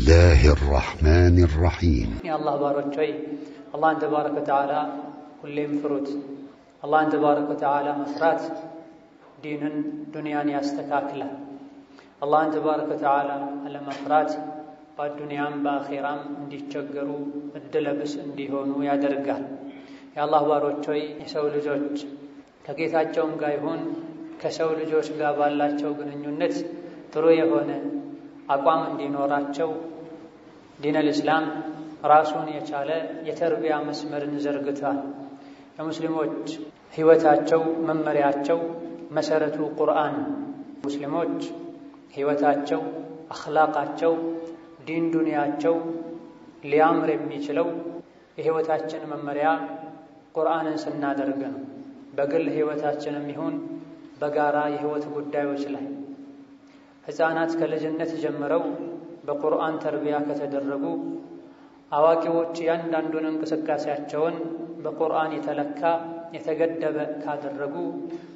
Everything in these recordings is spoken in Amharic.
الله الرحمن الرحيم يا الله بارك فيك الله تبارك وتعالى كل فروت الله تبارك وتعالى مفرات دين دنيا يستكاكله الله تبارك وتعالى على مفرات بالدنيا باخرام እንዲቸገሩ እድለብስ እንዲሆኑ ያደርጋል። የአላህ ባሮች ሆይ የሰው ልጆች ከጌታቸውም ጋር ይሁን ከሰው ልጆች ጋር ባላቸው ግንኙነት ጥሩ የሆነ አቋም እንዲኖራቸው ዲነል እስላም ራሱን የቻለ የተርቢያ መስመርን ዘርግቷል። የሙስሊሞች ህይወታቸው መመሪያቸው መሰረቱ ቁርአን። ሙስሊሞች ህይወታቸው አኽላቃቸው ዲን ዱንያቸው ሊያምር የሚችለው የህይወታችን መመሪያ ቁርአንን ስናደርግ ነው። በግል ህይወታችንም ይሁን በጋራ የህይወት ጉዳዮች ላይ ህፃናት ከልጅነት ጀምረው በቁርአን ተርቢያ ከተደረጉ አዋቂዎች ያንዳንዱን እንቅስቃሴያቸውን በቁርአን የተለካ የተገደበ ካደረጉ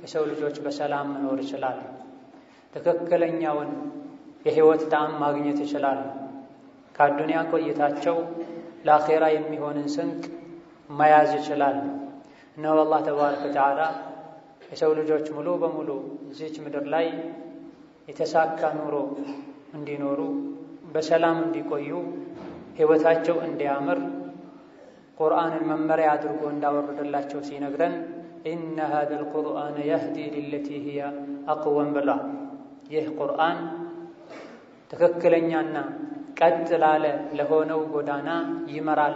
የሰው ልጆች በሰላም መኖር ይችላሉ። ትክክለኛውን የህይወት ጣዕም ማግኘት ይችላሉ። ከዱንያ ቆይታቸው ለአኺራ የሚሆንን ስንቅ መያዝ ይችላሉ። እነሆ አላህ ተባረከ ወተዓላ የሰው ልጆች ሙሉ በሙሉ እዚች ምድር ላይ የተሳካ ኑሮ እንዲኖሩ በሰላም እንዲቆዩ ህይወታቸው እንዲያምር ቁርአንን መመሪያ አድርጎ እንዳወረደላቸው ሲነግረን ኢነ ሃዘል ቁርአን የህዲ ሊለቲ ሂየ አቅወም ብላ ይህ ቁርአን ትክክለኛና ቀጥ ላለ ለሆነው ጎዳና ይመራል፣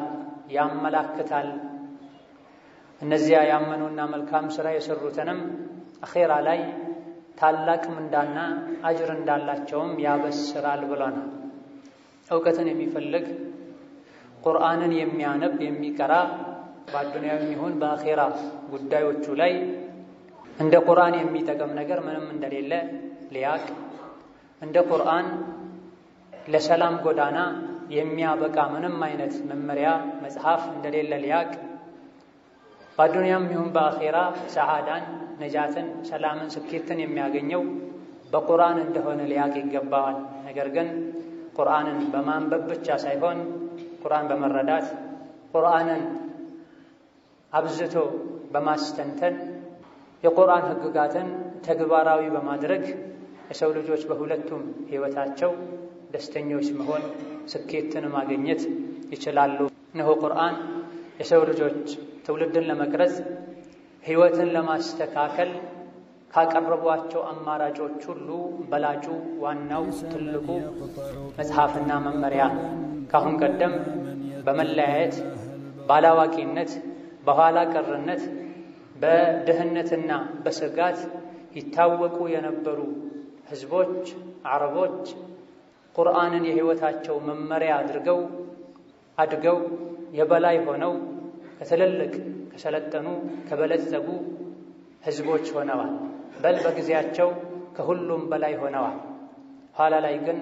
ያመላክታል። እነዚያ ያመኑና መልካም ሥራ የሰሩትንም አኺራ ላይ ታላቅ ምንዳና አጅር እንዳላቸውም ያበስራል ብለናል። እውቀትን የሚፈልግ ቁርአንን የሚያነብ የሚቀራ በዱንያው ይሁን በአኺራ ጉዳዮቹ ላይ እንደ ቁርአን የሚጠቅም ነገር ምንም እንደሌለ ሊያቅ እንደ ቁርአን ለሰላም ጎዳና የሚያበቃ ምንም አይነት መመሪያ መጽሐፍ እንደሌለ ሊያቅ በዱንያም ይሁን በአኺራ ሰዓዳን ነጃትን ሰላምን ስኬትን የሚያገኘው በቁርአን እንደሆነ ሊያቅ ይገባዋል። ነገር ግን ቁርአንን በማንበብ ብቻ ሳይሆን ቁርአን በመረዳት ቁርአንን አብዝቶ በማስተንተን የቁርአን ህግጋትን ተግባራዊ በማድረግ የሰው ልጆች በሁለቱም ህይወታቸው ደስተኞች መሆን ስኬትን ማግኘት ይችላሉ። እነሆ ቁርአን የሰው ልጆች ትውልድን ለመቅረጽ ህይወትን ለማስተካከል ካቀረቧቸው አማራጮች ሁሉ በላጩ ዋናው ትልቁ መጽሐፍና መመሪያ ካሁን ቀደም በመለያየት ባላዋቂነት በኋላ ቀርነት በድህነትና በስጋት ይታወቁ የነበሩ ህዝቦች አረቦች ቁርአንን የህይወታቸው መመሪያ አድርገው የበላይ ሆነው ከትልልቅ ከሰለጠኑ ከበለጸጉ ህዝቦች ሆነዋል። በል በጊዜያቸው ከሁሉም በላይ ሆነዋል። ኋላ ላይ ግን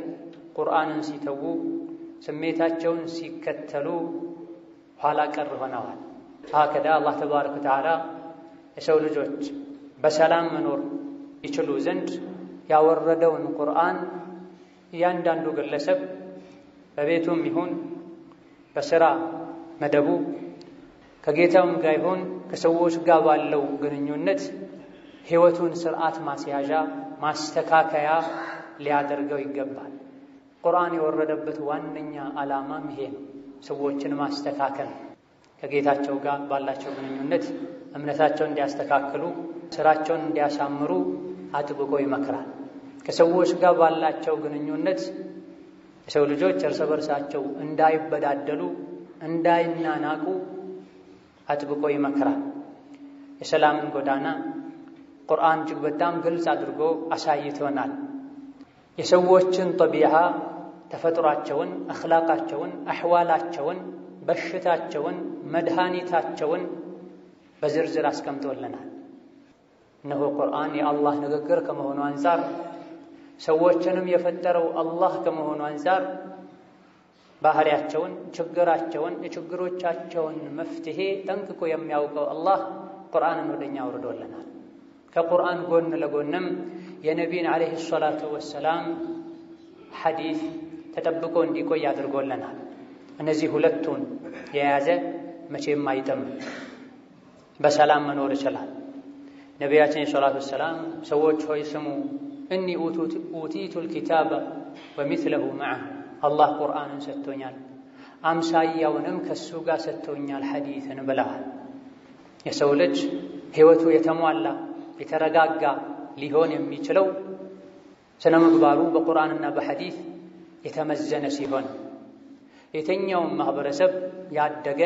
ቁርአንን ሲተዉ ስሜታቸውን ሲከተሉ ኋላ ቀር ሆነዋል። ሀከዳ አላህ ተባረከ ወተዓላ የሰው ልጆች በሰላም መኖር ይችሉ ዘንድ ያወረደውን ቁርአን እያንዳንዱ ግለሰብ በቤቱም ይሁን በስራ መደቡ ከጌታውም ጋር ይሁን ከሰዎች ጋር ባለው ግንኙነት ህይወቱን ስርዓት ማስያዣ ማስተካከያ ሊያደርገው ይገባል። ቁርአን የወረደበት ዋነኛ ዓላማም ይሄ ነው፣ ሰዎችን ማስተካከል፣ ከጌታቸው ጋር ባላቸው ግንኙነት እምነታቸውን እንዲያስተካክሉ ስራቸውን እንዲያሳምሩ አጥብቆ ይመክራል። ከሰዎች ጋር ባላቸው ግንኙነት የሰው ልጆች እርስ በርሳቸው እንዳይበዳደሉ እንዳይናናቁ አጥብቆ ይመክራል። የሰላምን ጎዳና ቁርአን እጅግ በጣም ግልጽ አድርጎ አሳይቶናል። የሰዎችን ጠቢዓ ተፈጥሯቸውን፣ አኽላቃቸውን፣ አሕዋላቸውን፣ በሽታቸውን፣ መድኃኒታቸውን በዝርዝር አስቀምጦልናል። እነሆ ቁርአን የአላህ ንግግር ከመሆኑ አንፃር ሰዎችንም የፈጠረው አላህ ከመሆኑ አንፃር ባህሪያቸውን፣ ችግራቸውን፣ የችግሮቻቸውን መፍትሄ ጠንቅቆ የሚያውቀው አላህ ቁርአንን ወደኛ አውርዶልናል። ከቁርአን ጎን ለጎንም የነቢይን ዓለይሂ ሰላቱ ወሰላም ሐዲስ ተጠብቆ እንዲቆይ አድርጎልናል። እነዚህ ሁለቱን የያዘ መቼም አይጥም፣ በሰላም መኖር ይችላል። ነቢያችን ሰለላሁ ዐለይሂ ወሰለም ሰዎች ሆይ ስሙ፣ እኒ ኡቲቱል ኪታበ ወሚስለሁ መዐሁ፣ አላህ ቁርአንን ሰጥቶኛል፣ አምሳያውንም ከሱ ጋር ሰጥቶኛል ሐዲስን ብለዋል። የሰው ልጅ ሕይወቱ የተሟላ የተረጋጋ ሊሆን የሚችለው ስነ ምግባሩ በቁርአንና በሐዲስ የተመዘነ ሲሆን፣ የትኛውም ማህበረሰብ ያደገ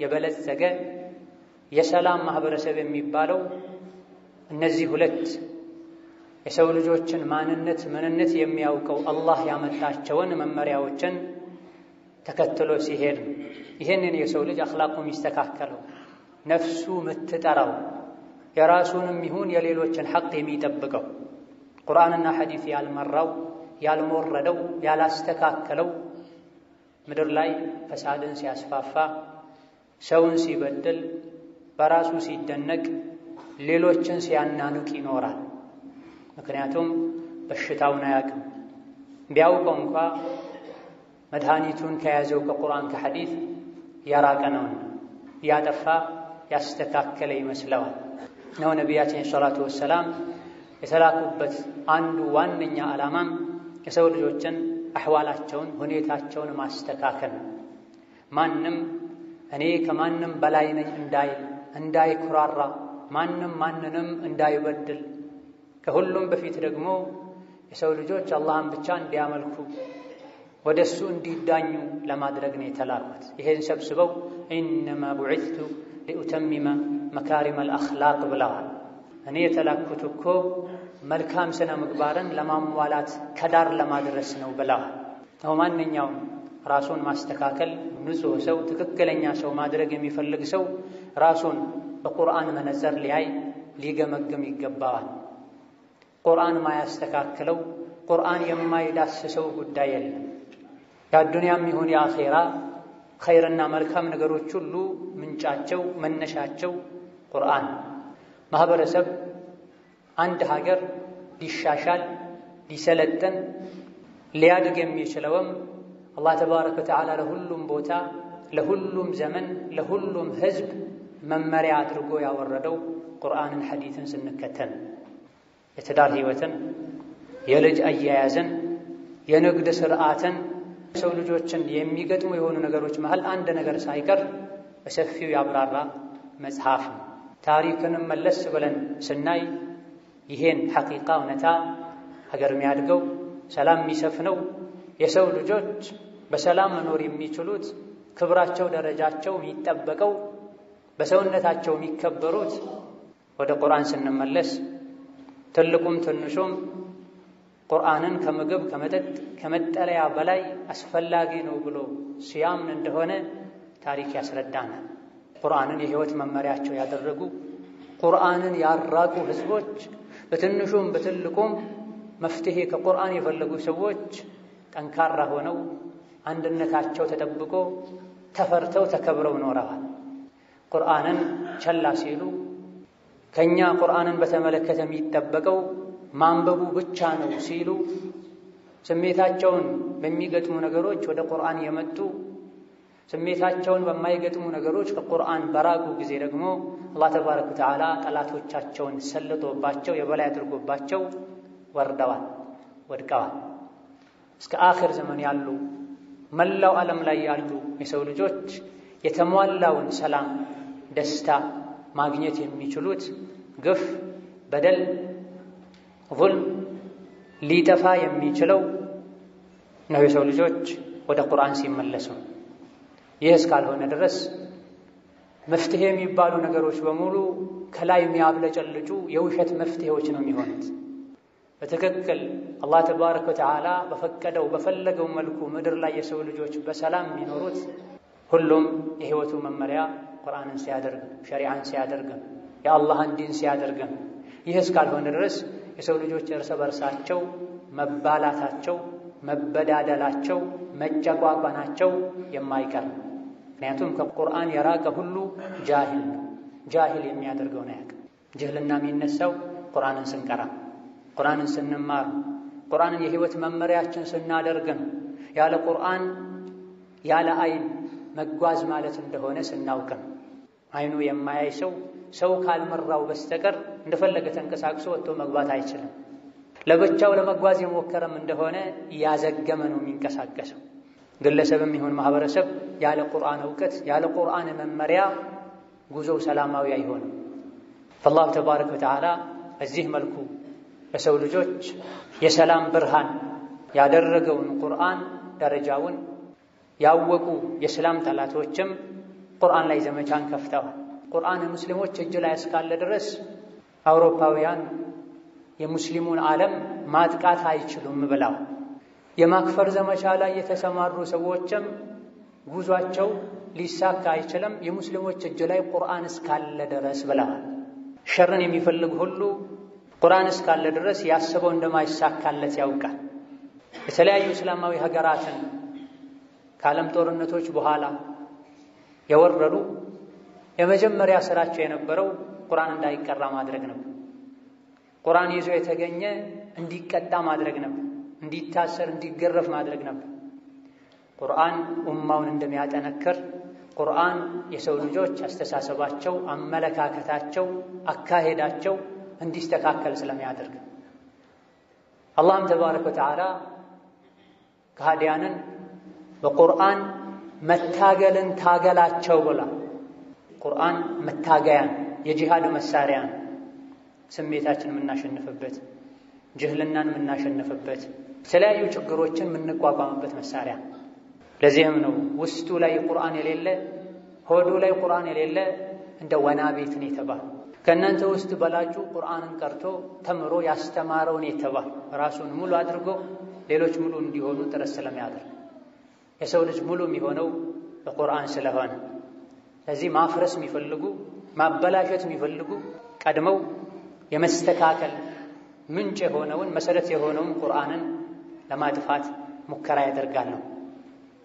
የበለጸገ የሰላም ማህበረሰብ የሚባለው እነዚህ ሁለት የሰው ልጆችን ምንነት የሚያውቀው አላህ ያመጣቸውን መመሪያዎችን ተከትሎ ሲሄድ፣ ይህንን የሰው ልጅ አኽላቁ የሚስተካከለው ነፍሱ የምትጠራው የራሱንም ይሁን የሌሎችን ሐቅ የሚጠብቀው ቁርአንና ሐዲስ ያልመራው ያልሞረደው ያላስተካከለው ምድር ላይ ፈሳድን ሲያስፋፋ ሰውን ሲበድል በራሱ ሲደነቅ ሌሎችን ሲያናንቅ ይኖራል። ምክንያቱም በሽታውን አያውቅም። ቢያውቀው እንኳ መድኃኒቱን ከያዘው ከቁርአን ከሐዲስ ያራቀ ነውና ያጠፋ ያስተካከለ ይመስለዋል ነው። ነቢያችን ሰለላሁ ዐለይሂ ወሰለም የተላኩበት አንዱ ዋነኛ ዓላማም የሰው ልጆችን አህዋላቸውን ሁኔታቸውን ማስተካከል፣ ማንም እኔ ከማንም በላይ ነኝ እንዳይል እንዳይኩራራ፣ ማንም ማንንም እንዳይበድል፣ ከሁሉም በፊት ደግሞ የሰው ልጆች አላህን ብቻ እንዲያመልኩ ወደሱ እንዲዳኙ ለማድረግ ነው የተላኩት። ይሄን ሰብስበው ኢነማ ቡዒቱ ሊኡተሚመ መካሪመል አኽላቅ ብለዋል። እኔ የተላኩት እኮ መልካም ስነ ምግባርን ለማሟላት ከዳር ለማድረስ ነው ብለዋል። ማንኛውም ራሱን ማስተካከል ንጹሕ ሰው ትክክለኛ ሰው ማድረግ የሚፈልግ ሰው ራሱን በቁርአን መነጽር ሊያይ ሊገመግም ይገባዋል። ቁርአን ማያስተካክለው ቁርአን የማይዳስሰው ጉዳይ የለም። የአዱንያም ይሁን የአኼራ ኸይርና መልካም ነገሮች ሁሉ ምንጫቸው መነሻቸው ቁርአን። ማህበረሰብ አንድ ሀገር ሊሻሻል ሊሰለጠን ሊያድግ የሚችለውም አላህ ተባረከ ወተዓላ ለሁሉም ቦታ ለሁሉም ዘመን ለሁሉም ህዝብ መመሪያ አድርጎ ያወረደው ቁርአንን ሐዲስን ስንከተል፣ የትዳር ህይወትን፣ የልጅ አያያዝን፣ የንግድ ስርዓትን፣ ሰው ልጆችን የሚገጥሙ የሆኑ ነገሮች መሃል አንድ ነገር ሳይቀር በሰፊው ያብራራ መጽሐፍ ነው። ታሪክንም መለስ ብለን ስናይ ይሄን ሐቂቃ እውነታ ሀገር የሚያድገው ሰላም የሚሰፍነው የሰው ልጆች በሰላም መኖር የሚችሉት ክብራቸው ደረጃቸው የሚጠበቀው በሰውነታቸው የሚከበሩት ወደ ቁርአን ስንመለስ ትልቁም ትንሹም ቁርአንን ከምግብ ከመጠጥ ከመጠለያ በላይ አስፈላጊ ነው ብሎ ሲያምን እንደሆነ ታሪክ ያስረዳናል። ቁርአንን የህይወት መመሪያቸው ያደረጉ ቁርአንን ያራቁ ህዝቦች በትንሹም በትልቁም መፍትሄ ከቁርአን የፈለጉ ሰዎች ጠንካራ ሆነው አንድነታቸው ተጠብቆ ተፈርተው ተከብረው ኖረዋል። ቁርአንን ቸላ ሲሉ ከኛ ቁርአንን በተመለከተ የሚጠበቀው ማንበቡ ብቻ ነው ሲሉ ስሜታቸውን በሚገጥሙ ነገሮች ወደ ቁርአን የመጡ ስሜታቸውን በማይገጥሙ ነገሮች ከቁርአን በራቁ ጊዜ ደግሞ አላህ ተባረከ ወተዓላ ጠላቶቻቸውን ሰልጦባቸው የበላይ አድርጎባቸው ወርደዋል፣ ወድቀዋል። እስከ አኺር ዘመን ያሉ መላው ዓለም ላይ ያሉ የሰው ልጆች የተሟላውን ሰላም ደስታ ማግኘት የሚችሉት ግፍ፣ በደል፣ ዙልም ሊጠፋ የሚችለው ነው የሰው ልጆች ወደ ቁርአን ሲመለሱ። ይህ እስካልሆነ ድረስ መፍትሄ የሚባሉ ነገሮች በሙሉ ከላይ የሚያብለጨልጩ የውሸት መፍትሄዎች ነው የሚሆኑት። በትክክል አላህ ተባረከ ወተዓላ በፈቀደው በፈለገው መልኩ ምድር ላይ የሰው ልጆች በሰላም የሚኖሩት ሁሉም የህይወቱ መመሪያ ቁርአንን ሲያደርግ ሸሪዓን ሲያደርግ የአላህን ዲን ሲያደርግ። ይህ እስካልሆነ ድረስ የሰው ልጆች እርስ በርሳቸው መባላታቸው፣ መበዳደላቸው፣ መጨቋቋናቸው የማይቀር። ምክንያቱም ከቁርአን የራቀ ሁሉ ጃሂል ነው። ጃሂል የሚያደርገውን አያውቅም። ጅህልና የሚነሳው ቁርአንን ስንቀራ፣ ቁርአንን ስንማር፣ ቁርአንን የህይወት መመሪያችን ስናደርግ ነው። ያለ ቁርአን ያለ አይን መጓዝ ማለት እንደሆነ ስናውቅም አይኑ የማያይ ሰው ካልመራው በስተቀር እንደፈለገ ተንቀሳቅሶ ወጥቶ መግባት አይችልም። ለብቻው ለመጓዝ የሞከረም እንደሆነ ያዘገመ ነው የሚንቀሳቀሰው። ግለሰብም ይሁን ማህበረሰብ ያለ ቁርአን እውቀት ያለ ቁርአን መመሪያ ጉዞው ሰላማዊ አይሆንም። አላህ ተባረከ ወተዓላ በዚህ መልኩ ለሰው ልጆች የሰላም ብርሃን ያደረገውን ቁርአን ደረጃውን ያወቁ የእስላም ጠላቶችም ቁርአን ላይ ዘመቻን ከፍተዋል። ቁርአን ሙስሊሞች እጅ ላይ እስካለ ድረስ አውሮፓውያን የሙስሊሙን ዓለም ማጥቃት አይችሉም ብለው የማክፈር ዘመቻ ላይ የተሰማሩ ሰዎችም ጉዟቸው ሊሳካ አይችልም የሙስሊሞች እጅ ላይ ቁርአን እስካለ ድረስ ብለዋል። ሸርን የሚፈልግ ሁሉ ቁርአን እስካለ ድረስ ያሰበው እንደማይሳካለት ያውቃል። የተለያዩ እስላማዊ ሀገራትን ከዓለም ጦርነቶች በኋላ የወረዱ የመጀመሪያ ስራቸው የነበረው ቁርአን እንዳይቀራ ማድረግ ነበር። ቁርአን ይዞ የተገኘ እንዲቀጣ ማድረግ ነበር። እንዲታሰር እንዲገረፍ ማድረግ ነበር። ቁርአን ኡማውን እንደሚያጠነክር ቁርአን የሰው ልጆች አስተሳሰባቸው፣ አመለካከታቸው፣ አካሄዳቸው እንዲስተካከል ስለሚያደርግ አላህም ተባረከ ወተዓላ ከሃዲያንን በቁርአን መታገልን ታገላቸው ብላ ቁርአን መታገያን የጂሃድ መሳሪያን ስሜታችን የምናሸንፍበት ጅህልናን የምናሸንፍበት የተለያዩ ችግሮችን የምንቋቋምበት መሳሪያ። ለዚህም ነው ውስጡ ላይ ቁርአን የሌለ ሆዱ ላይ ቁርአን የሌለ እንደ ወና ቤት ነው የተባለ። ከእናንተ ውስጥ በላጩ ቁርአንን ቀርቶ ተምሮ ያስተማረውን የተባለ ራሱን ሙሉ አድርጎ ሌሎች ሙሉ እንዲሆኑ ጥረት ስለሚያደርግ የሰው ልጅ ሙሉ የሚሆነው በቁርአን ስለሆነ ለዚህ ማፍረስ የሚፈልጉ ማበላሸት የሚፈልጉ ቀድመው የመስተካከል ምንጭ የሆነውን መሰረት የሆነውን ቁርአንን ለማጥፋት ሙከራ ያደርጋሉ።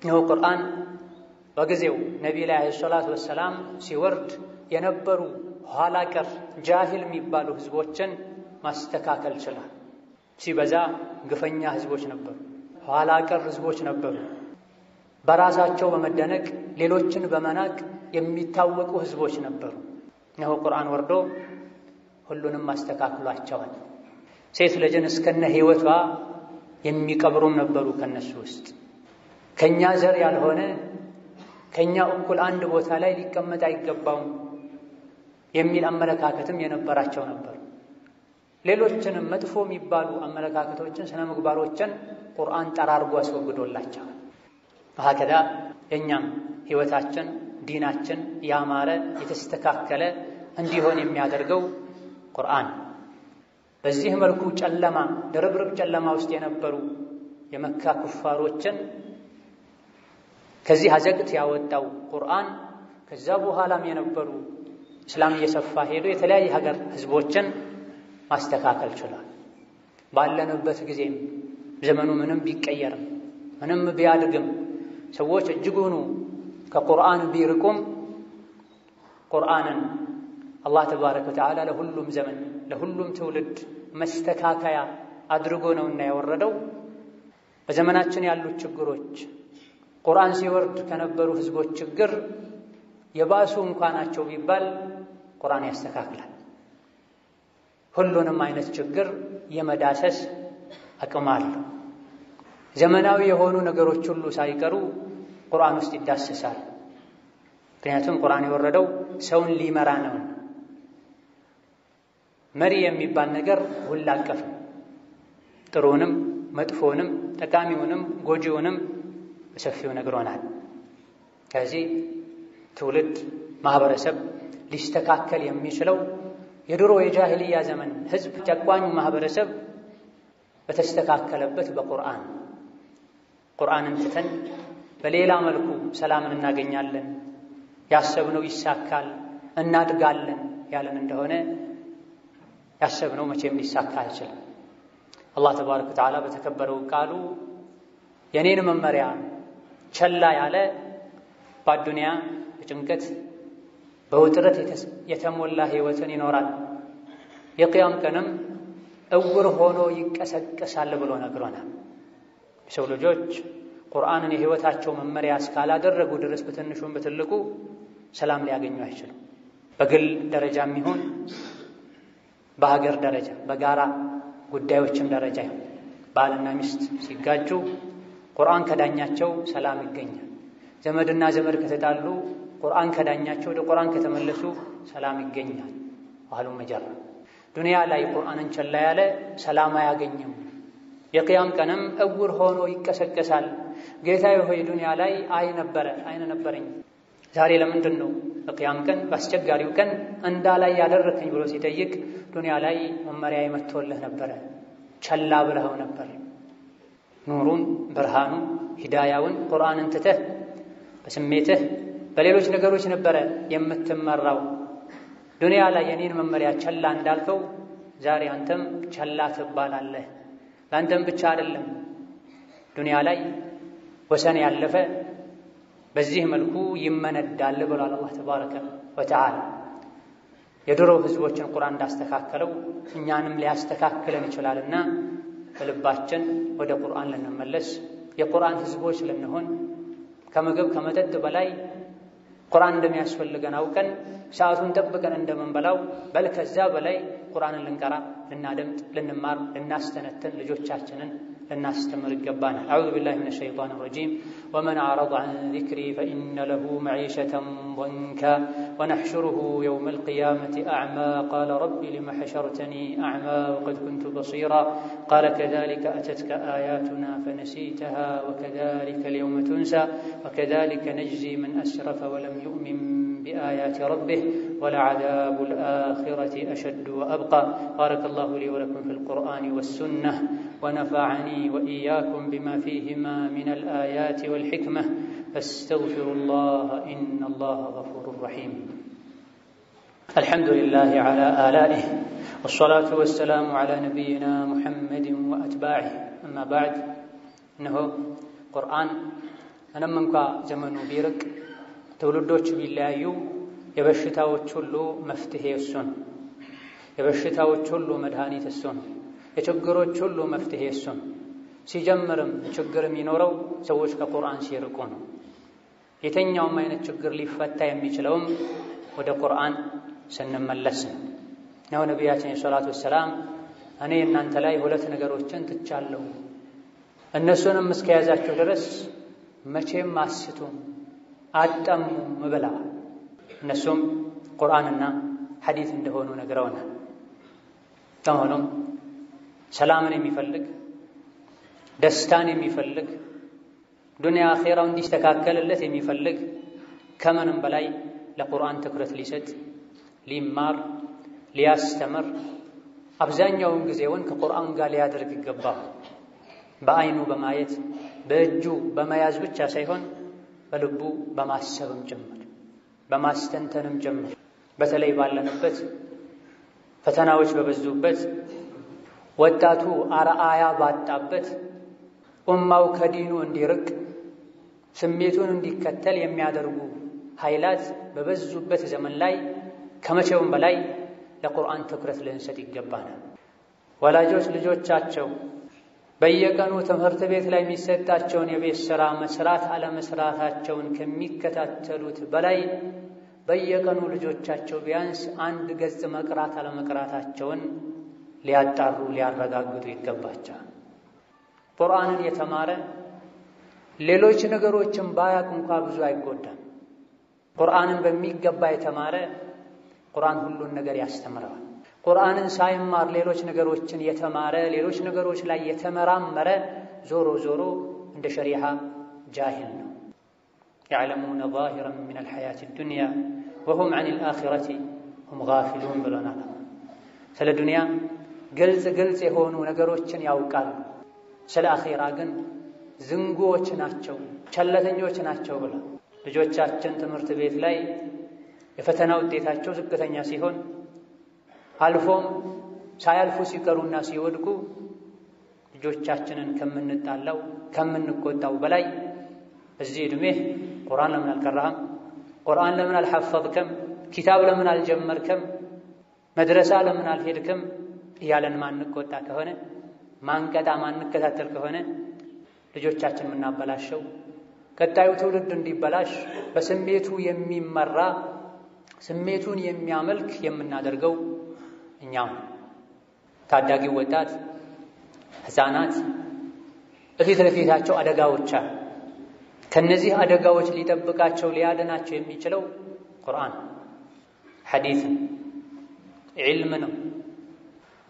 ነው ቁርአን በጊዜው ነብዩ ላይ ሰለላሁ ዐለይሂ ወሰለም ሲወርድ የነበሩ ኋላ ቀር ጃሂል የሚባሉ ህዝቦችን ማስተካከል ችሏል። ሲበዛ ግፈኛ ህዝቦች ነበሩ፣ ኋላ ቀር ህዝቦች ነበሩ። በራሳቸው በመደነቅ ሌሎችን በመናቅ የሚታወቁ ህዝቦች ነበሩ። ነው ቁርአን ወርዶ ሁሉንም ማስተካከሏቸዋል። ሴት ልጅን እስከነ ህይወቷ የሚቀብሩም ነበሩ ከነሱ ውስጥ። ከኛ ዘር ያልሆነ ከኛ እኩል አንድ ቦታ ላይ ሊቀመጥ አይገባውም የሚል አመለካከትም የነበራቸው ነበር። ሌሎችንም መጥፎ የሚባሉ አመለካከቶችን ስነ ምግባሮችን ቁርአን ጠራርጎ አስወግዶላቸዋል። በሀከዳ የኛም ህይወታችን ዲናችን ያማረ የተስተካከለ እንዲሆን የሚያደርገው ቁርአን። በዚህ መልኩ ጨለማ ድርብርብ ጨለማ ውስጥ የነበሩ የመካ ኩፋሮችን ከዚህ አዘቅት ያወጣው ቁርአን ከዛ በኋላም የነበሩ እስላም እየሰፋ ሄዶ የተለያየ ሀገር ህዝቦችን ማስተካከል ችሏል። ባለንበት ጊዜም ዘመኑ ምንም ቢቀየርም ምንም ቢያድግም ሰዎች እጅጉኑ ከቁርአን ቢርቁም ቁርአንን አላህ ተባረከ ወተዓላ ለሁሉም ዘመን ለሁሉም ትውልድ መስተካከያ አድርጎ ነውና ያወረደው። በዘመናችን ያሉት ችግሮች ቁርአን ሲወርድ ከነበሩ ህዝቦች ችግር የባሱ እንኳን ናቸው ቢባል ቁርአን ያስተካክላል። ሁሉንም አይነት ችግር የመዳሰስ አቅም አለው። ዘመናዊ የሆኑ ነገሮች ሁሉ ሳይቀሩ ቁርአን ውስጥ ይዳሰሳል። ምክንያቱም ቁርአን የወረደው ሰውን ሊመራ ነው። መሪ የሚባል ነገር ሁሉ አቀፍ ነው። ጥሩንም መጥፎንም ጠቃሚውንም ጎጂውንም በሰፊው ነግሮናል። ከዚህ ትውልድ ማህበረሰብ ሊስተካከል የሚችለው የድሮ የጃሂልያ ዘመን ህዝብ ጨቋኙ ማህበረሰብ በተስተካከለበት በቁርአን ቁርአንን ትተን በሌላ መልኩ ሰላምን እናገኛለን፣ ያሰብነው ይሳካል፣ እናድጋለን ያለን እንደሆነ ያሰብነው መቼም ሊሳካ አይችልም። አላህ ተባረከ ወተዓላ በተከበረው ቃሉ የኔን መመሪያ ቸላ ያለ በዱንያ በጭንቀት በውጥረት የተሞላ ህይወትን ይኖራል፣ የቂያም ቀንም እውር ሆኖ ይቀሰቀሳል ብሎ ነግሮናል። የሰው ልጆች ቁርአንን የህይወታቸው መመሪያ እስካላደረጉ ድረስ በትንሹም በትልቁ ሰላም ሊያገኙ አይችሉም። በግል ደረጃም ይሁን በሀገር ደረጃ በጋራ ጉዳዮችም ደረጃ ይሁን ባልና ሚስት ሲጋጩ ቁርአን ከዳኛቸው ሰላም ይገኛል። ዘመድና ዘመድ ከተጣሉ ቁርአን ከዳኛቸው ወደ ቁርአን ከተመለሱ ሰላም ይገኛል። ወሀሉም መጀራ ዱንያ ላይ ቁርአንን ቸላ ያለ ሰላም አያገኝም። የቂያም ቀንም እውር ሆኖ ይቀሰቀሳል። ጌታዬ ሆይ ዱንያ ላይ አይን ነበረኝ ዛሬ ለምንድን ነው በቂያም ቀን በአስቸጋሪው ቀን እንዳላይ ያደረከኝ ብሎ ሲጠይቅ ዱንያ ላይ መመሪያ መጥቶልህ ነበረ፣ ቸላ ብለኸው ነበር። ኑሩን ብርሃኑን ሂዳያውን ቁርአንን ትተህ በስሜትህ በሌሎች ነገሮች ነበረ የምትመራው። ዱንያ ላይ የኔን መመሪያ ቸላ እንዳልከው ዛሬ አንተም ቸላ ትባላለህ። ለአንተም ብቻ አይደለም ዱንያ ላይ ወሰን ያለፈ በዚህ መልኩ ይመነዳል ብሏል አላህ ተባረከ ወተዓላ። የድሮ ህዝቦችን ቁርአን እንዳስተካከለው እኛንም ሊያስተካክለን ይችላልና በልባችን ወደ ቁርአን ልንመለስ የቁርአን ህዝቦች ልንሆን ከምግብ ከመጠጥ በላይ ቁርአን እንደሚያስፈልገን አውቀን ሰዓቱን ጠብቀን እንደምንበላው በል ከዛ በላይ ቁርአንን ልንቀራ፣ ልናደምጥ፣ ልንማር፣ ልናስተነትን ልጆቻችንን ልናስተምር ይገባናል። አዑዙ ቢላሂ ሚነ ሸይጣኒ ረጂም ወመን አዕረض ዐን ዚክሪ ፈኢነ ለሁ መዒሸተን ضንካ ወነሕሹሩሁ የውመል ቂያመቲ አዕማ ቃለ ረቢ ሊመ ሐሸርተኒ አዕማ ወቀድ ኩንቱ በሲራ ቃለ ከዛሊከ አተትከ አያቱና ፈነሲተሃ ወከዛሊከ ልየውመ ቱንሳ ወከዛሊከ ነጅዚ መን አስረፈ ወለም ዩእሚን بآيات ربه ولعذاب الآخرة أشد وأبقى. بارك الله لي ولكم في القرآن والسنة ونفعني وإياكم بما فيهما من الآيات والحكمة فاستغفروا الله إن الله غفور رحيم. الحمد لله على آلائه والصلاة والسلام على نبينا محمد وأتباعه. أما بعد إنه قرآن أنا منك زمن بيرك ትውልዶች ቢለያዩ የበሽታዎች ሁሉ መፍትሄ እሱ ነው። የበሽታዎች ሁሉ መድኃኒት እሱ ነው። የችግሮች ሁሉ መፍትሄ እሱ ነው። ሲጀምርም ችግር የሚኖረው ሰዎች ከቁርአን ሲርቁ ነው። የተኛውም አይነት ችግር ሊፈታ የሚችለውም ወደ ቁርአን ስንመለስ ነው። ነቢያችን ሰለላሁ ዐለይሂ ወሰለም እኔ እናንተ ላይ ሁለት ነገሮችን ትቻለሁ፣ እነሱንም እስከያዛችሁ ድረስ መቼም አስቱም አጠሙም ብለዋል። እነሱም ቁርአንና ሐዲስ እንደሆኑ ነግረውናል። ከሆነም ሰላምን የሚፈልግ ደስታን የሚፈልግ ዱንያ አኺራው እንዲስተካከልለት የሚፈልግ ከምንም በላይ ለቁርአን ትኩረት ሊሰጥ ሊማር ሊያስተምር አብዛኛውን ጊዜውን ከቁርአን ጋር ሊያደርግ ይገባል። በአይኑ በማየት በእጁ በመያዝ ብቻ ሳይሆን በልቡ በማሰብም ጭምር በማስተንተንም ጭምር በተለይ ባለንበት ፈተናዎች በበዙበት ወጣቱ አርአያ ባጣበት ኡማው ከዲኑ እንዲርቅ ስሜቱን እንዲከተል የሚያደርጉ ኃይላት በበዙበት ዘመን ላይ ከመቼውም በላይ ለቁርአን ትኩረት ልንሰጥ ይገባናል። ወላጆች ልጆቻቸው በየቀኑ ትምህርት ቤት ላይ የሚሰጣቸውን የቤት ሥራ መስራት አለመስራታቸውን ከሚከታተሉት በላይ በየቀኑ ልጆቻቸው ቢያንስ አንድ ገጽ መቅራት አለመቅራታቸውን ሊያጣሩ ሊያረጋግጡ ይገባቸዋል። ቁርአንን የተማረ ሌሎች ነገሮችን ባያቅ እንኳ ብዙ አይጎዳም። ቁርአንን በሚገባ የተማረ ቁርአን ሁሉን ነገር ያስተምረዋል። ቁርአንን ሳይማር ሌሎች ነገሮችን የተማረ ሌሎች ነገሮች ላይ የተመራመረ ዞሮ ዞሮ እንደ ሸሪዓ ጃሂል ነው። يعلمون ظاهرا من الحياة الدنيا وهم عن الآخرة هم غافلون ብለናል። ስለ ዱንያ ግልጽ የሆኑ ነገሮችን ያውቃሉ፣ ስለ አኺራ ግን ዝንጉዎች ናቸው፣ ቸለተኞች ናቸው ብለ ልጆቻችን ትምህርት ቤት ላይ የፈተና ውጤታቸው ዝቅተኛ ሲሆን አልፎም ሳያልፉ ሲቀሩና ሲወድቁ ልጆቻችንን ከምንጣላው ከምንቆጣው በላይ እዚህ እድሜ ቁርአን ለምን አልቀራህም፣ ቁርአን ለምን አልሐፈዝከም፣ ኪታብ ለምን አልጀመርክም፣ መድረሳ ለምን አልሄድክም እያለን ማንቆጣ ከሆነ ማንቀጣ ማንከታተል ከሆነ ልጆቻችን የምናበላሸው ቀጣዩ ትውልድ እንዲበላሽ በስሜቱ የሚመራ ስሜቱን የሚያመልክ የምናደርገው እኛው። ታዳጊ ወጣት ሕፃናት እፊት ለፊታቸው አደጋዎች አሉ። ከነዚህ አደጋዎች ሊጠብቃቸው ሊያድናቸው የሚችለው ቁርአን፣ ሐዲስ፣ ዒልም ነው።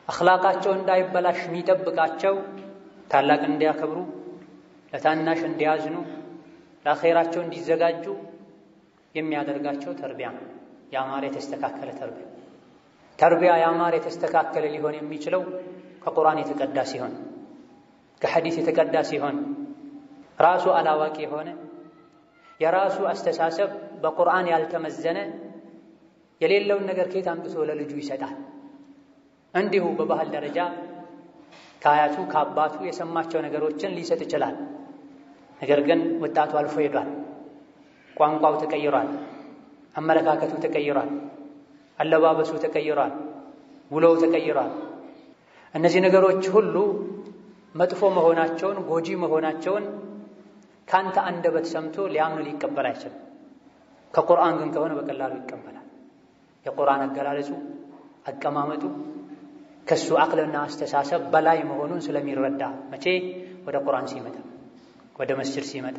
አኽላቃቸው እንዳይበላሽ የሚጠብቃቸው ታላቅ እንዲያከብሩ፣ ለታናሽ እንዲያዝኑ፣ ለአኼራቸው እንዲዘጋጁ የሚያደርጋቸው ተርቢያ ነው። ያማረ የተስተካከለ ተርቢያ ያማረ የተስተካከለ ሊሆን የሚችለው ከቁርአን የተቀዳ ሲሆን፣ ከሐዲስ የተቀዳ ሲሆን፣ ራሱ አላዋቂ የሆነ የራሱ አስተሳሰብ በቁርአን ያልተመዘነ የሌለውን ነገር ከየት አምጥቶ ለልጁ ይሰጣል። እንዲሁ በባህል ደረጃ ከአያቱ ከአባቱ የሰማቸው ነገሮችን ሊሰጥ ይችላል። ነገር ግን ወጣቱ አልፎ ሄዷል። ቋንቋው ተቀይሯል፣ አመለካከቱ ተቀይሯል፣ አለባበሱ ተቀይሯል፣ ውሎው ተቀይሯል። እነዚህ ነገሮች ሁሉ መጥፎ መሆናቸውን ጎጂ መሆናቸውን ካንተ አንደበት ሰምቶ ሊያምን ሊቀበል አይችልም። ከቁርአን ግን ከሆነ በቀላሉ ይቀበላል። የቁርአን አገላለጹ አቀማመጡ ከሱ አቅልና አስተሳሰብ በላይ መሆኑን ስለሚረዳ መቼ ወደ ቁርአን ሲመጣ፣ ወደ መስጂድ ሲመጣ፣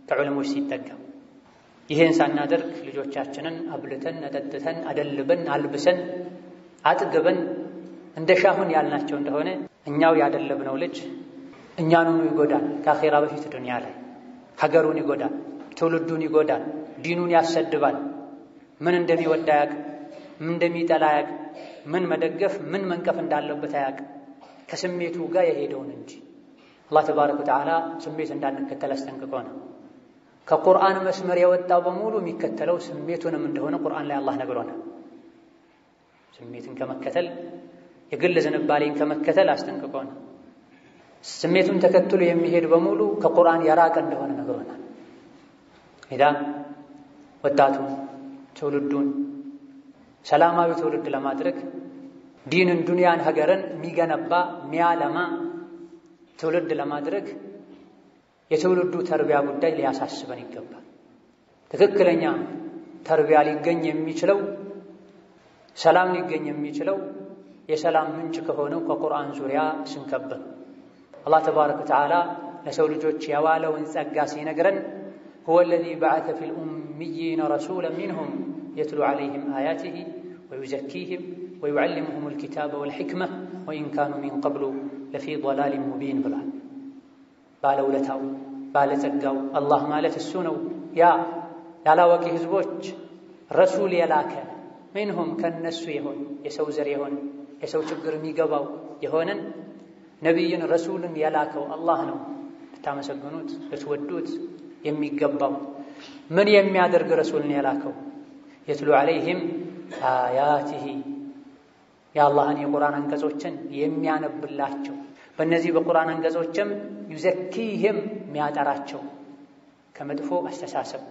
ከዑለሞች ሲጠጋ። ይሄን ሳናደርግ ልጆቻችንን አብልተን አጠጥተን አደልበን አልብሰን አጥግበን እንደሻሁን ያልናቸው እንደሆነ እኛው ያደለብነው ልጅ እኛኑኑ ይጎዳል። ከአኼራ በፊት ዱንያ ላይ ሀገሩን ይጎዳል፣ ትውልዱን ይጎዳል፣ ዲኑን ያሰድባል። ምን እንደሚወድ አያውቅ፣ ምን እንደሚጠላ አያውቅ፣ ምን መደገፍ ምን መንቀፍ እንዳለበት አያውቅ። ከስሜቱ ጋር የሄደውን እንጂ አላህ ተባረከ ወተዓላ ስሜት እንዳንከተል አስጠንቅቆ ነው። ከቁርአን መስመር የወጣው በሙሉ የሚከተለው ስሜቱንም እንደሆነ ቁርአን ላይ አላህ ነግሮናል። ስሜትን ከመከተል የግል ዝንባሌን ከመከተል አስጠንቅቆ ነው። ስሜቱን ተከትሎ የሚሄድ በሙሉ ከቁርአን የራቀ እንደሆነ ነግሮናል። ኢዳ ወጣቱ ትውልዱን ሰላማዊ ትውልድ ለማድረግ ዲንን፣ ዱንያን፣ ሀገርን የሚገነባ የሚያለማ ትውልድ ለማድረግ የትውልዱ ተርቢያ ጉዳይ ሊያሳስበን ይገባል። ትክክለኛ ተርቢያ ሊገኝ የሚችለው ሰላም ሊገኝ የሚችለው የሰላም ምንጭ ከሆነው ከቁርአን ዙሪያ ስንከብር አላህ ተባረከ ወተዓላ ለሰው ልጆች የዋለውን ጸጋ ሲነግረን هو الذي بعث في الأميين رسولا منهم يتلو عليهم آياته ويزكيهم ويعلمهم الكتاب والحكمة وإن كانوا من قبل لفي ضلال مبين ብሏል። ባለውለታው ባለጸጋው አላህ ማለት እሱ ነው። ያላዋቂ ህዝቦች ረሱል የላከ منهم ከነሱ የሆነ የሰው ዘር የሆነ የሰው ችግር የሚገባው የሆነን ነቢይን ረሱልን የላከው አላህ ነው። ልታመሰግኑት ልትወዱት የሚገባው ምን የሚያደርግ ረሱልን የላከው? የትሉ ዐለይሂም አያቲሂ የአላህን የቁርአን አንቀጾችን የሚያነብላቸው፣ በእነዚህ በቁርአን አንቀጾችም ዩዘኪህም የሚያጠራቸው ከመጥፎ አስተሳሰብ፣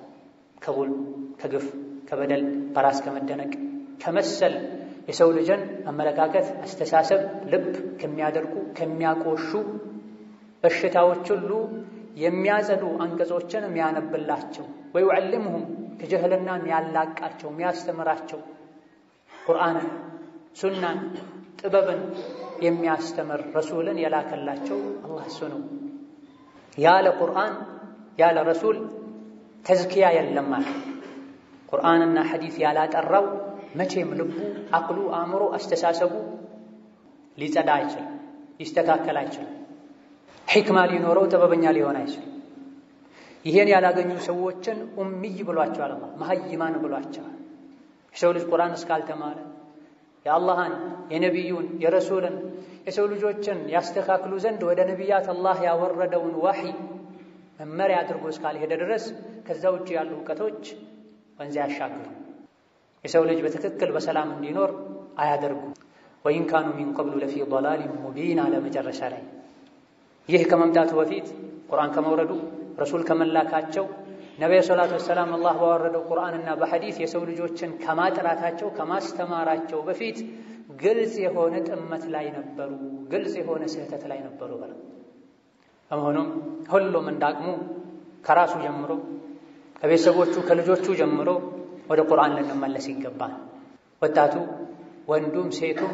ከጉል፣ ከግፍ፣ ከበደል፣ በራስ ከመደነቅ ከመሰል የሰው ልጅን አመለካከት፣ አስተሳሰብ፣ ልብ ከሚያደርጉ ከሚያቆሹ በሽታዎች ሁሉ የሚያጸዱ አንቀጾችን የሚያነብላቸው፣ ወይዑልምሁም ከጀህልና የሚያላቃቸው የሚያስተምራቸው፣ ቁርአንን፣ ሱናን፣ ጥበብን የሚያስተምር ረሱልን የላከላቸው አላህ እሱ ነው። ያለ ቁርአን ያለ ረሱል ተዝኪያ የለም ማለት። ቁርአንና ሐዲስ ያላጠራው መቼም ልቡ፣ አቅሉ፣ አእምሮ፣ አስተሳሰቡ ሊጸዳ አይችልም፣ ሊስተካከል አይችልም። ሕክማ ሊኖረው ጥበበኛ ሊሆን አይችልም። ይሄን ያላገኙ ሰዎችን ኡሚይ ብሏቸዋል አላህ፣ መሀይማን ብሏቸዋል። የሰው ልጅ ቁርአን እስካልተማረ የአላህን የነቢዩን የረሱልን የሰው ልጆችን ያስተካክሉ ዘንድ ወደ ነቢያት አላህ ያወረደውን ዋህይ መመሪያ አድርጎ እስካልሄደ ድረስ ከዛ ውጭ ያሉ እውቀቶች ወንዝ ያሻግሩ የሰው ልጅ በትክክል በሰላም እንዲኖር አያደርጉ። ወኢን ካኑ ሚን ቀብሉ ለፊ ضላሊን ሙቢን አለ መጨረሻ ላይ። ይህ ከመምጣቱ በፊት ቁርአን ከመውረዱ ረሱል ከመላካቸው ነቢዩ ሰለላሁ ዐለይሂ ወሰለም አላህ ባወረደው ቁርአንና በሐዲስ የሰው ልጆችን ከማጥራታቸው ከማስተማራቸው በፊት ግልጽ የሆነ ጥመት ላይ ነበሩ፣ ግልጽ የሆነ ስህተት ላይ ነበሩ። በመሆኑም ሁሉም እንዳቅሙ ከራሱ ጀምሮ ከቤተሰቦቹ ከልጆቹ ጀምሮ ወደ ቁርአን ልንመለስ ይገባል። ወጣቱ ወንዱም ሴቱም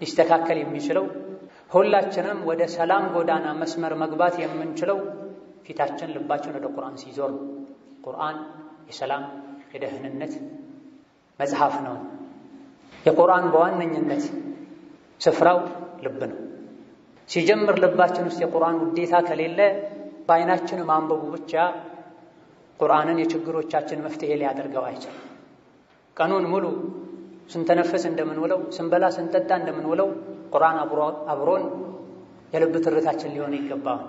ሊስተካከል የሚችለው ሁላችንም ወደ ሰላም ጎዳና መስመር መግባት የምንችለው ፊታችን ልባችን ወደ ቁርአን ሲዞር ነው። ቁርአን የሰላም የደህንነት መጽሐፍ ነው። የቁርአን በዋነኝነት ስፍራው ልብ ነው። ሲጀምር ልባችን ውስጥ የቁርአን ውዴታ ከሌለ በአይናችን ማንበቡ ብቻ ቁርአንን የችግሮቻችን መፍትሄ ሊያደርገው አይችልም። ቀኑን ሙሉ ስንተነፈስ እንደምንውለው ስንበላ ስንጠጣ እንደምንውለው ቁርአን አብሮን የልብ ትርታችን ሊሆን ይገባል።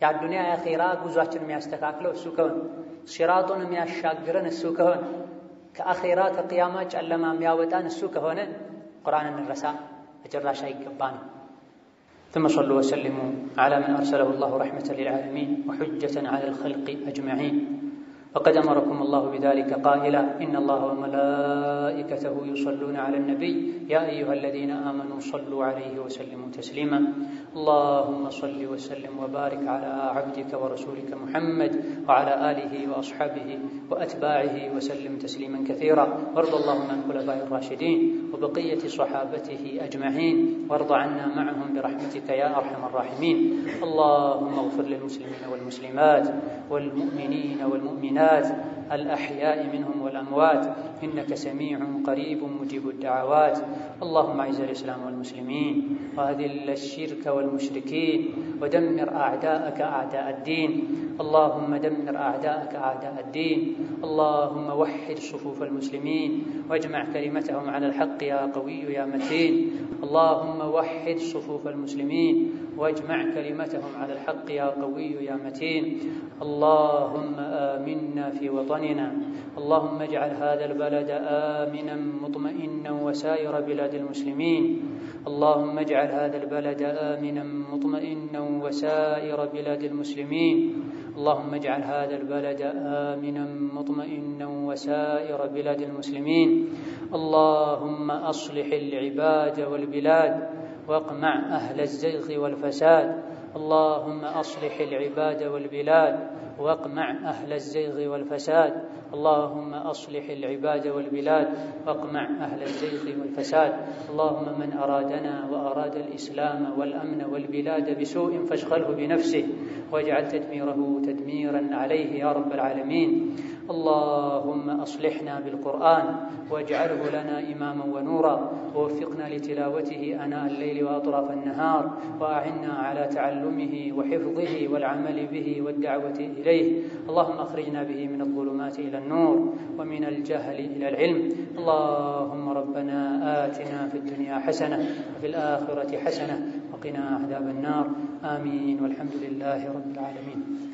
የአዱንያ የአኺራ ጉዟችን የሚያስተካክለው እሱ ከሆነ ሲራጡን የሚያሻግረን እሱ ከሆነ ከአኺራ ከቂያማ ጨለማ የሚያወጣን እሱ ከሆነ ቁርአን እንረሳ በጭራሽ አይገባንም። ثم صلوا وسلموا على من أرسله الله رحمة للعالمين وحجة على الخلق أجمعين. وقد أمركم الله بذلك قائلا إن الله وملائكته يصلون على النبي يا أيها الذين آمنوا صلوا عليه وسلموا تسليما. اللهم صل وسلم وبارك على عبدك ورسولك محمد وعلى آله وأصحابه وأتباعه وسلم تسليما كثيرا. وارض اللهم عن خلفاء الراشدين وبقية صحابته أجمعين وارض عنا معهم برحمتك يا أرحم الراحمين. اللهم اغفر للمسلمين والمسلمات والمؤمنين والمؤمنات الأحياء منهم والأموات إنك سميع قريب مجيب الدعوات. اللهم أعز الإسلام والمسلمين وأذل الشرك والمشركين ودمر أعداءك أعداء الدين. اللهم دمر أعداءك أعداء الدين. اللهم وحد صفوف المسلمين واجمع كلمتهم على الحق يا قوي يا متين. اللهم وحد صفوف المسلمين واجمع كلمتهم على الحق يا قوي يا متين. اللهم آمنا في وطننا. اللهم اجعل هذا البلد آمنا مطمئنا وسائر بلاد المسلمين. اللهم اجعل هذا البلد آمنا مطمئنا وسائر بلاد المسلمين. اللهم اجعل هذا البلد آمنا مطمئنا وسائر بلاد المسلمين. اللهم أصلح العباد والبلاد واقمع أهل الزيغ والفساد. اللهم أصلح العباد والبلاد واقمع أهل الزيغ والفساد. اللهم أصلح العباد والبلاد واقمع أهل الزيغ والفساد. اللهم من أرادنا وأراد الإسلام والأمن والبلاد بسوء فاشغله بنفسه واجعل تدميره تدميرا عليه يا رب العالمين. اللهم أصلحنا بالقرآن واجعله لنا إماما ونورا ووفقنا لتلاوته آناء الليل وأطراف النهار وأعنا على تعلمه وحفظه والعمل به والدعوة إليه. اللهم أخرجنا به من الظلمات إلى النور ومن الجهل إلى العلم. اللهم ربنا آتنا في الدنيا حسنة وفي الآخرة حسنة وقنا عذاب النار. آمين والحمد لله رب العالمين.